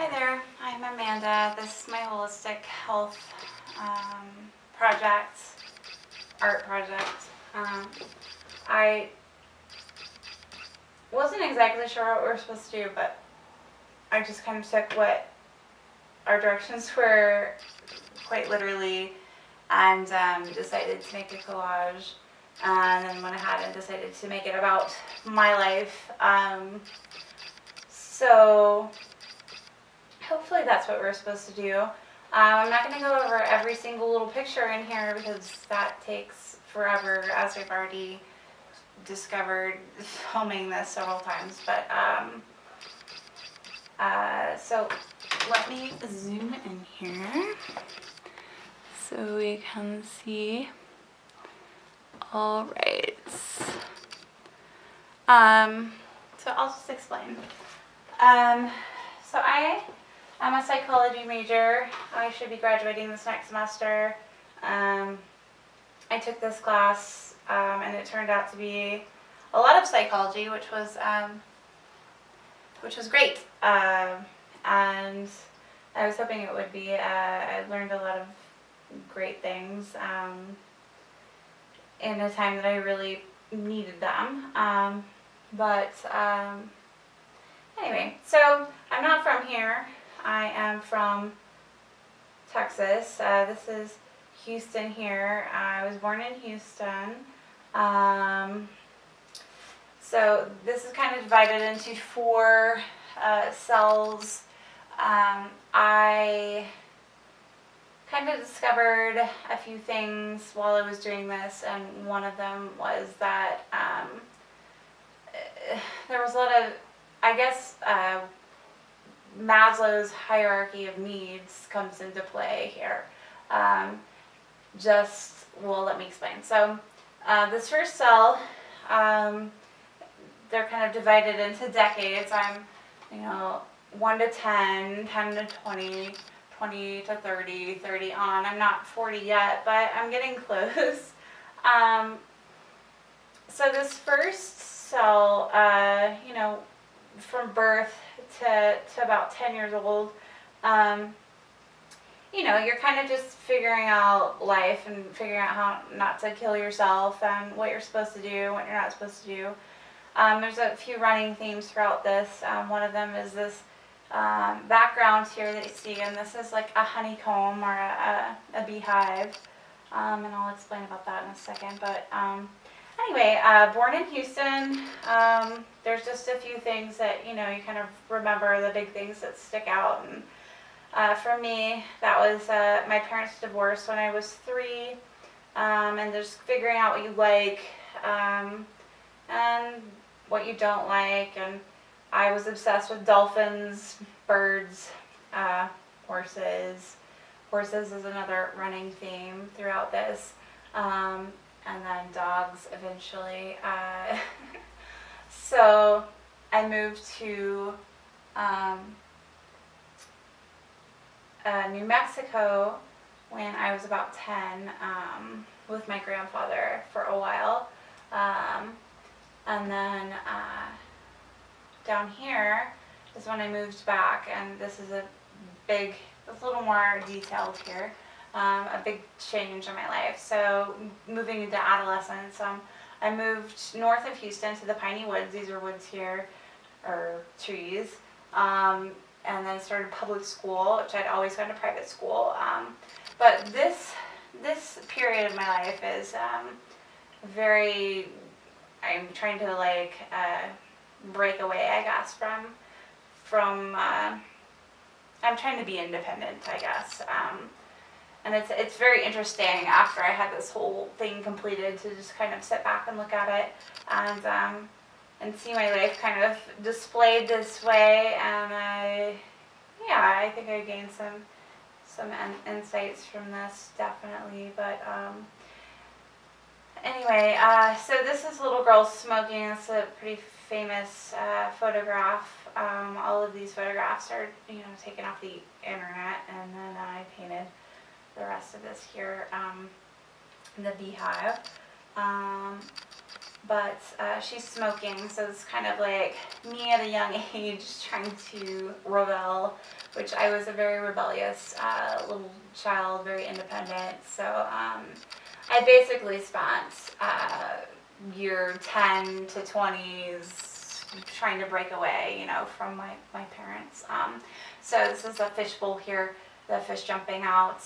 Hi there, I'm Amanda. This is my holistic health project, art project. I wasn't exactly sure what we were supposed to do, but I just kind of took what our directions were quite literally and decided to make a collage, and then went ahead and decided to make it about my life. So hopefully that's what we're supposed to do. I'm not going to go over every single little picture in here because that takes forever, as I've already discovered filming this several times. But so let me zoom in here so we can see. All right. So I'll just explain. So I'm a psychology major. I should be graduating this next semester. I took this class, and it turned out to be a lot of psychology, which was great. And I was hoping it would be. I learned a lot of great things in a time that I really needed them. Anyway, so I'm not from here. I am from Texas. This is Houston here. I was born in Houston. So this is kind of divided into four cells. I kind of discovered a few things while I was doing this, and one of them was that there was a lot of, I guess, Maslow's hierarchy of needs comes into play here. Let me explain. So this first cell, they're kind of divided into decades. I'm, 1 to 10, 10 to 20, 20 to 30, 30 on. I'm not 40 yet, but I'm getting close. So this first cell, from birth to about 10 years old, you're kind of just figuring out life and figuring out how not to kill yourself and what you're supposed to do, what you're not supposed to do. There's a few running themes throughout this. One of them is this background here that you see, and this is like a honeycomb or a beehive, and I'll explain about that in a second. But anyway, born in Houston, there's just a few things that, you kind of remember, the big things that stick out. And for me, that was my parents' divorce when I was 3, and just figuring out what you like and what you don't like. And I was obsessed with dolphins, birds, horses. Horses is another running theme throughout this. And then dogs eventually. So I moved to New Mexico when I was about 10 with my grandfather for a while. And then down here is when I moved back, and this is it's a little more detailed here. A big change in my life. So moving into adolescence, I moved north of Houston to the Piney Woods. These are woods here, or trees. And then started public school, which I'd always gone to private school. But this period of my life is I'm trying to break away, I guess, from I'm trying to be independent, I guess. And it's very interesting after I had this whole thing completed to just kind of sit back and look at it and see my life kind of displayed this way. And I think I gained some insights from this, definitely. But anyway, so this is a little girl smoking. It's a pretty famous photograph. All of these photographs are taken off the internet, and then I painted the rest of this here, the beehive. but she's smoking, so it's kind of like me at a young age trying to rebel, which I was a very rebellious little child, very independent. So I basically spent year 10 to 20s trying to break away, from my parents. So this is a fishbowl here, the fish jumping out.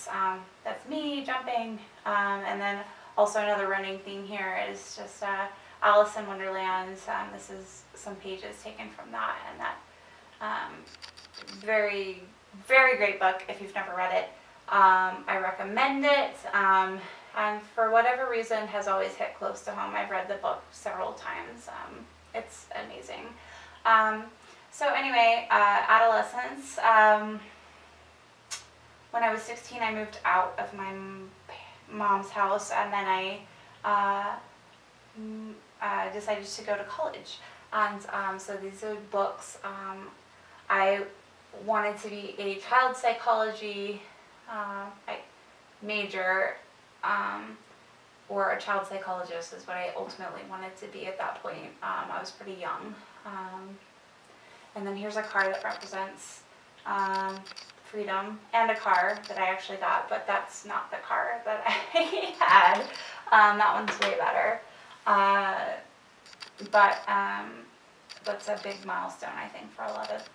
That's me jumping. And then also another running theme here is just Alice in Wonderland. This is some pages taken from that, and that very, very great book if you've never read it. I recommend it, and for whatever reason has always hit close to home. I've read the book several times. It's amazing. So anyway, adolescence. When I was 16, I moved out of my mom's house, and then I decided to go to college. And so these are books. I wanted to be a child psychology major, or a child psychologist is what I ultimately wanted to be at that point. I was pretty young. And then here's a car that represents freedom, and a car that I actually got, but that's not the car that I had. That one's way better. But that's a big milestone, I think, for a lot of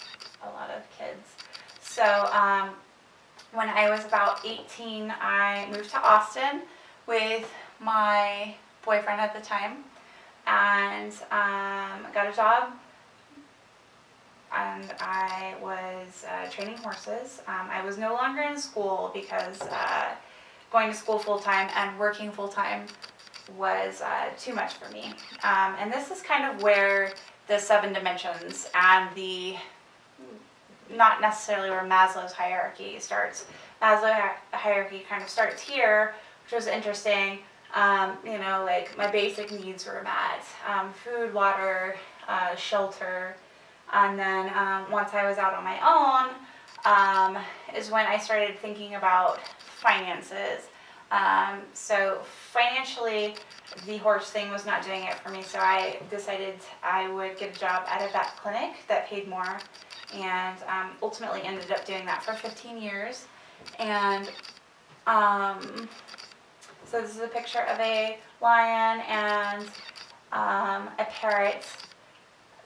kids. So when I was about 18, I moved to Austin with my boyfriend at the time, and got a job. And I was training horses. I was no longer in school because going to school full-time and working full-time was too much for me. And this is kind of where the 7 dimensions and not necessarily where Maslow's hierarchy starts. Maslow's hierarchy kind of starts here, which was interesting. Like my basic needs were met. Food, water, shelter. And then once I was out on my own, is when I started thinking about finances. So financially, the horse thing was not doing it for me, so I decided I would get a job at a vet clinic that paid more, and ultimately ended up doing that for 15 years. And so this is a picture of a lion and a parrot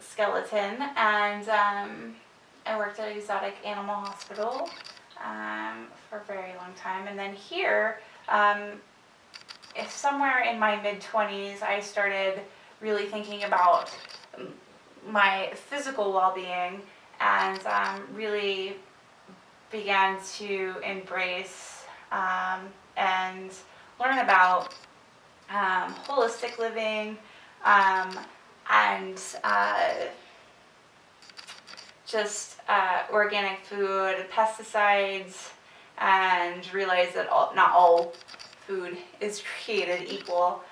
skeleton, and I worked at an exotic animal hospital for a very long time. And then here, somewhere in my mid-20s, I started really thinking about my physical well-being, and really began to embrace and learn about holistic living, and just organic food, pesticides, and realize that not all food is created equal.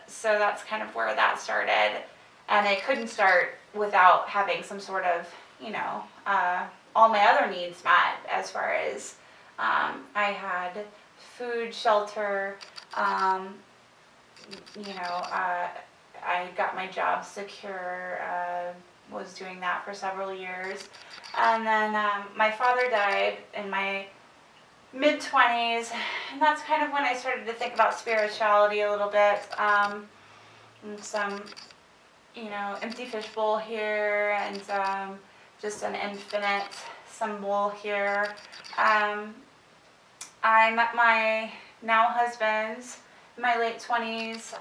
So that's kind of where that started. And it couldn't start without having some sort of, all my other needs met, as far as I had food, shelter, I got my job secure, was doing that for several years. And then my father died in my mid-20s, and that's kind of when I started to think about spirituality a little bit. And some, empty fishbowl here, and just an infinite symbol here. I met my now husband in my late 20s.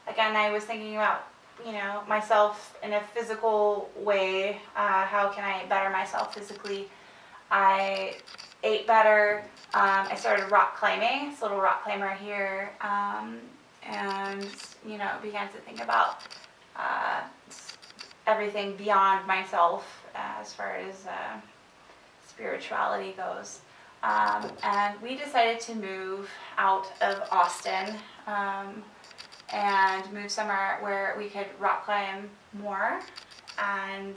Again, I was thinking about, myself in a physical way. How can I better myself physically? I ate better. I started rock climbing. It's a little rock climber here. And, began to think about everything beyond myself as far as spirituality goes. And we decided to move out of Austin, and move somewhere where we could rock climb more, and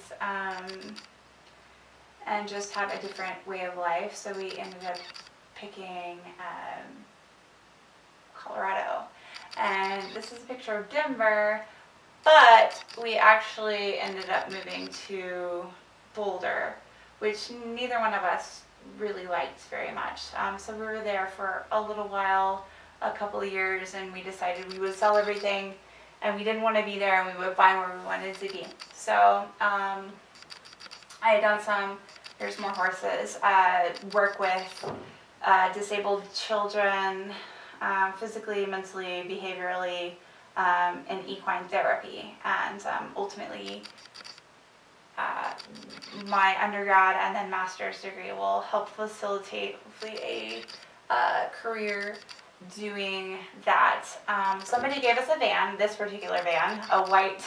just have a different way of life. So we ended up picking Colorado. And this is a picture of Denver, but we actually ended up moving to Boulder, which neither one of us really liked very much. So we were there for a little while, a couple of years, and we decided we would sell everything, and we didn't want to be there, and we would find where we wanted to be. So I had done some, here's more horses, work with disabled children, physically, mentally, behaviorally, in equine therapy. And ultimately, my undergrad and then master's degree will help facilitate hopefully a career doing that. Somebody gave us a van, this particular van, a white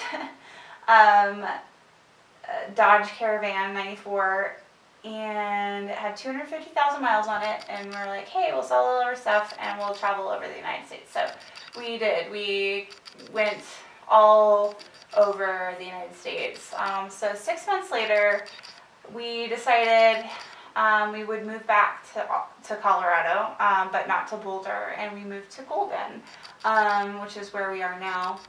Dodge Caravan 94, and it had 250,000 miles on it, and we were like, hey, we'll sell all our stuff and we'll travel over the United States. So we did. We went all over the United States. So 6 months later, we decided we would move back to Colorado, but not to Boulder, and we moved to Golden, which is where we are now,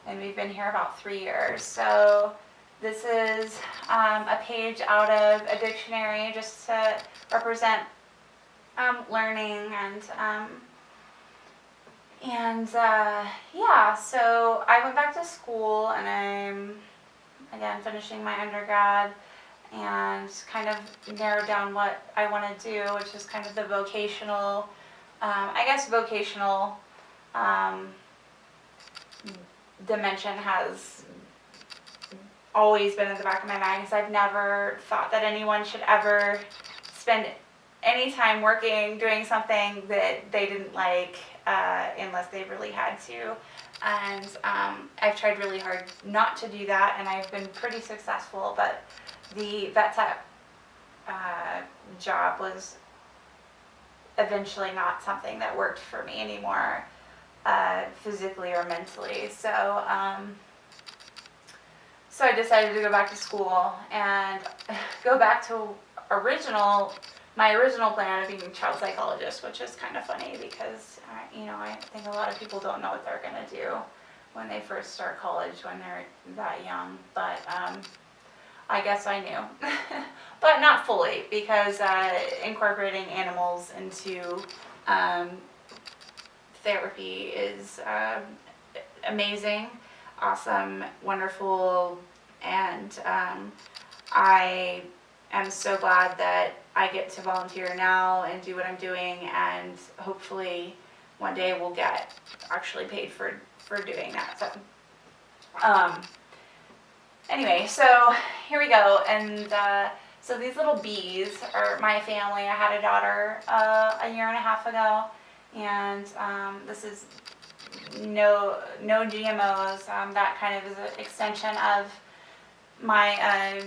and we've been here about 3 years. So this is a page out of a dictionary just to represent learning yeah, so I went back to school, and I'm again finishing my undergrad and kind of narrowed down what I want to do, which is kind of the vocational, vocational dimension has always been in the back of my mind, because I've never thought that anyone should ever spend any time working doing something that they didn't like, unless they really had to. And I've tried really hard not to do that, and I've been pretty successful, but the vet tech job was eventually not something that worked for me anymore, physically or mentally. So I decided to go back to school and go back to my original plan of being a child psychologist, which is kind of funny because, I think a lot of people don't know what they're going to do when they first start college when they're that young. But I guess I knew. But not fully, because incorporating animals into therapy is amazing, awesome, wonderful, and I am so glad that I get to volunteer now and do what I'm doing, and hopefully one day we'll get actually paid for doing that. So anyway, so here we go, and so these little bees are my family. I had a daughter a year and a half ago, and this is no GMOs. That kind of is an extension of my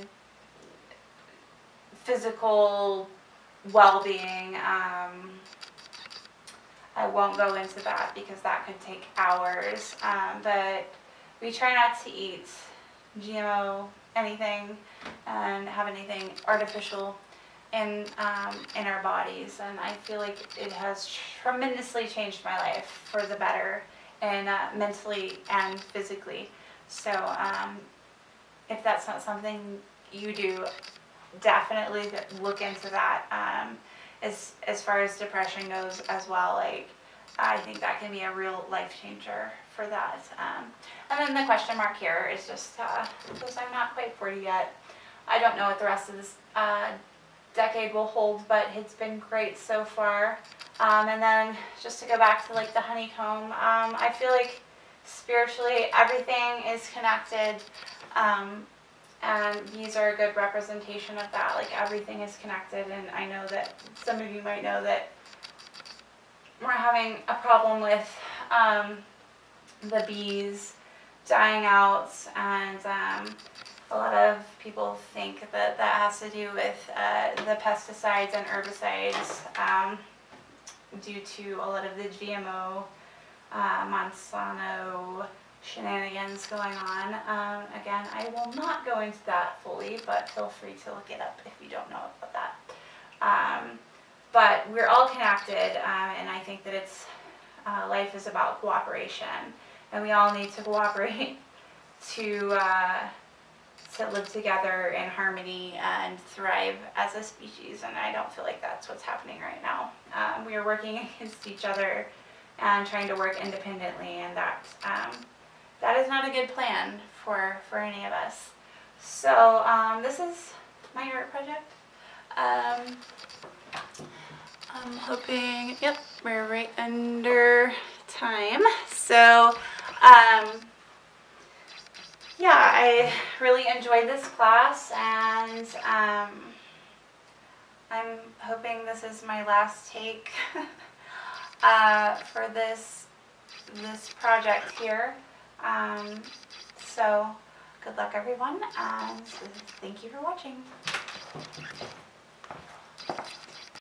physical well-being. I won't go into that because that could take hours, but we try not to eat GMO anything and have anything artificial in our bodies, and I feel like it has tremendously changed my life for the better, and mentally and physically. So if that's not something you do, definitely look into that. As far as depression goes as well, like, I think that can be a real life changer for that. And then the question mark here is just because I'm not quite 40 yet. I don't know what the rest of this decade will hold, but it's been great so far. And then just to go back to like the honeycomb, I feel like spiritually everything is connected. And these are a good representation of that. Like, everything is connected, and I know that some of you might know that we're having a problem with the bees dying out, and a lot of people think that that has to do with the pesticides and herbicides due to a lot of the GMO, Monsanto shenanigans going on. Again, I will not go into that fully, but feel free to look it up if you don't know about that. But we're all connected, and I think that it's life is about cooperation, and we all need to cooperate to live together in harmony and thrive as a species. And I don't feel like that's what's happening right now. We are working against each other and trying to work independently, and that is not a good plan for any of us. So this is my art project. I'm hoping, yep, we're right under time. So, yeah, I really enjoyed this class, and I'm hoping this is my last take for this project here. So, good luck everyone, and thank you for watching.